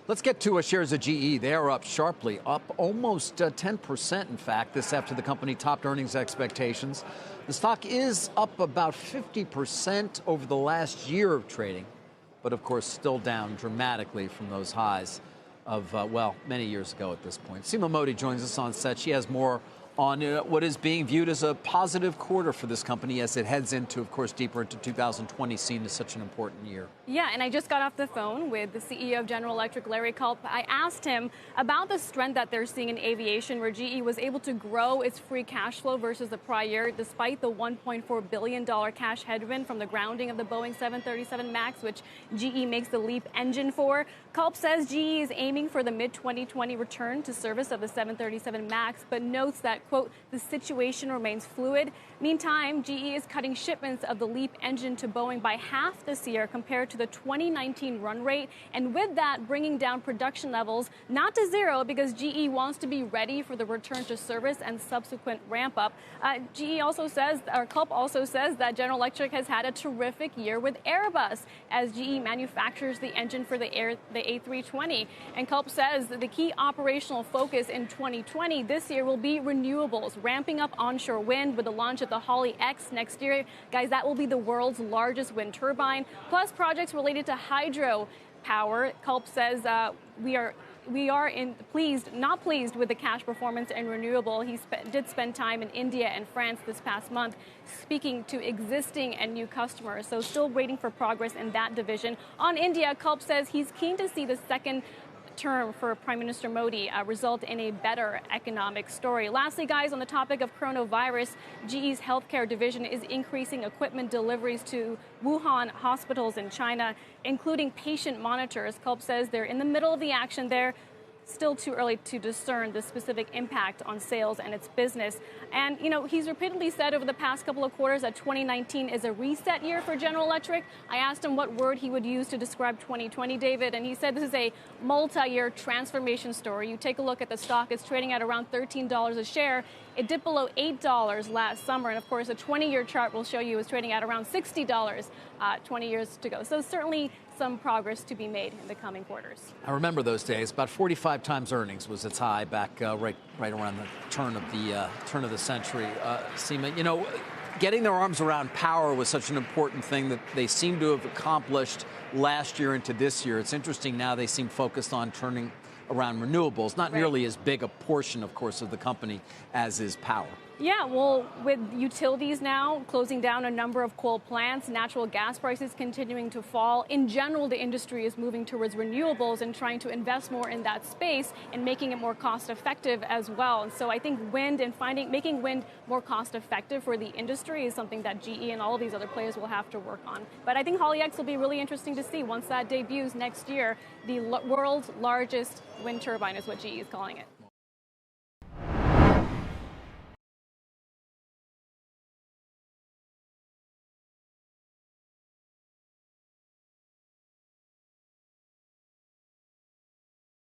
Let's get to shares of GE. They are up sharply, up almost 10%, in fact, this after the company topped earnings expectations. The stock is up about 50% over the last year of trading, but of course still down dramatically from those highs of, well, many years ago at this point. Seema Mody joins us on set. She has more on what is being viewed as a positive quarter for this company as it heads into, of course, deeper into 2020, seen as such an important year. Yeah, and I just got off the phone with the CEO of General Electric, Larry Culp. I asked him about the strength that they're seeing in aviation, where GE was able to grow its free cash flow versus the prior year, despite the $1.4 billion cash headwind from the grounding of the Boeing 737 MAX, which GE makes the LEAP engine for. Culp says GE is aiming for the mid-2020 return to service of the 737 MAX, but notes that, quote, the situation remains fluid. Meantime, GE is cutting shipments of the LEAP engine to Boeing by half this year compared to the 2019 run rate. And with that, bringing down production levels, not to zero, because GE wants to be ready for the return to service and subsequent ramp up. GE also says, or Culp also says, that General Electric has had a terrific year with Airbus as GE manufactures the engine for the A320. And Culp says that the key operational focus in 2020 this year will be renewables, ramping up onshore wind with the launch of the Holly X next year. Guys, that will be the world's largest wind turbine, plus projects related to hydro power. Culp says we are not pleased with the cash performance in renewable. He did spend time in India and France this past month speaking to existing and new customers, so still waiting for progress in that division. On India, Culp says he's keen to see the second term for Prime Minister Mody result in a better economic story. Lastly, guys, on the topic of coronavirus, GE's healthcare division is increasing equipment deliveries to Wuhan hospitals in China, including patient monitors. Culp says they're in the middle of the action there. Still too early to discern the specific impact on sales and its business. And, you know, he's repeatedly said over the past couple of quarters that 2019 is a reset year for General Electric. I asked him what word he would use to describe 2020, David, and he said this is a multi-year transformation story. You take a look at the stock, it's trading at around $13 a share. It dipped below $8 last summer, and of course, a 20-year chart will show you it's trading at around $60, 20 years to go. So certainly some progress to be made in the coming quarters. I remember those days. About 45 times earnings was its high back right around the turn of the century. Seema, you know, getting their arms around power was such an important thing that they seem to have accomplished last year into this year. It's interesting now they seem focused on turning around renewables, not nearly as big a portion, of course, of the company as is power. Yeah, well, with utilities now closing down a number of coal plants, natural gas prices continuing to fall, in general, the industry is moving towards renewables and trying to invest more in that space and making it more cost effective as well. And so I think wind and making wind more cost effective for the industry is something that GE and all of these other players will have to work on. But I think Holly X will be really interesting to see once that debuts next year. The world's largest wind turbine is what GE is calling it.